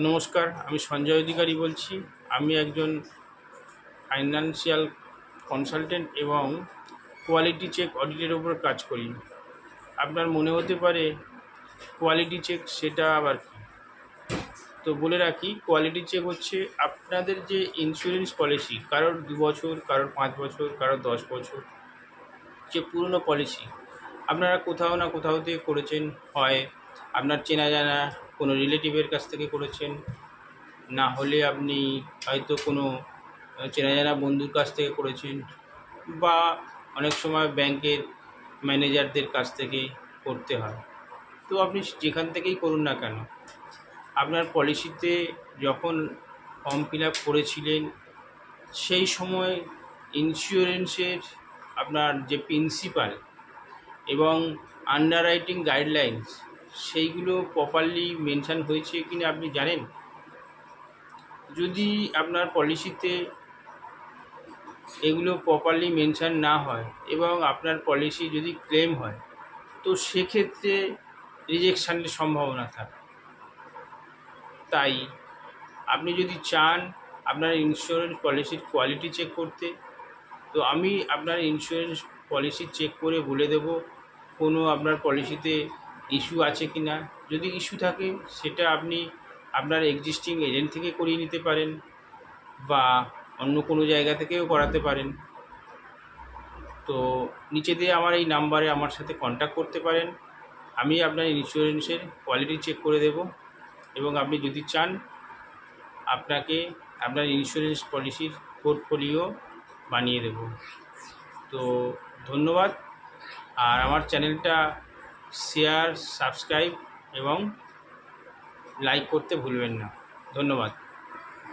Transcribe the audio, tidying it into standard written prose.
নমস্কার, আমি সঞ্জয় অধিকারী বলছি। আমি একজন ফাইন্যান্সিয়াল কনসালটেন্ট এবং কোয়ালিটি চেক অডিটের উপর কাজ করি। আপনার মনে হতে পারে কোয়ালিটি চেক সেটা আবার কী? তো বলে রাখি, কোয়ালিটি চেক হচ্ছে আপনাদের যে ইন্স্যুরেন্স পলিসি, কারোর 2 বছর, কারোর 5 বছর, কারোর 10 বছর, যে পুরনো পলিসি আপনারা কোথাও না কোথাও থেকে করেছেন। হয় আপনার চেনা জানা কোনো রিলেটিভের কাছ থেকে করেছেন, না হলে আপনি হয়তো কোনো চেনা জানা বন্ধুর কাছ থেকে করেছেন, বা অনেক সময় ব্যাংকের ম্যানেজারদের কাছ থেকে করতে হয়। তো আপনি যেখান থেকেই করুন না কেন, আপনার পলিসিতে যখন ফর্ম ফিল আপ করেছিলেন সেই সময় ইন্স্যুরেন্সের আপনার যে প্রিন্সিপাল এবং আন্ডাররাইটিং গাইডলাইন্স সেইগুলো প্রপারলি মেনশান হয়েছে কিনা আপনি জানেন? যদি আপনার পলিসিতে এগুলো প্রপারলি মেনশান না হয় এবং আপনার পলিসি যদি ক্লেম হয়, তো সেক্ষেত্রে রিজেকশানের সম্ভাবনা থাকে। তাই আপনি যদি চান আপনার ইন্স্যুরেন্স পলিসির কোয়ালিটি চেক করতে, তো আমি আপনার ইন্স্যুরেন্স পলিসি চেক করে বলে দেব কোনো আপনার পলিসিতে ইস্যু আছে কি না। যদি ইস্যু থাকে সেটা আপনি আপনার এক্সিস্টিং এজেন্ট থেকে করিয়ে নিতে পারেন, বা অন্য কোনো জায়গা থেকেও করাতে পারেন। তো নিচে দিয়ে আমার এই নাম্বারে আমার সাথে কন্ট্যাক্ট করতে পারেন। আমি আপনার ইন্স্যুরেন্সের কোয়ালিটি চেক করে দেব, এবং আপনি যদি চান আপনাকে আপনার ইন্স্যুরেন্স পলিসির পোর্টফোলিও বানিয়ে দেব। তো ধন্যবাদ। আর আমার চ্যানেলটা শেয়ার, সাবস্ক্রাইব এবং লাইক করতে ভুলবেন না। ধন্যবাদ।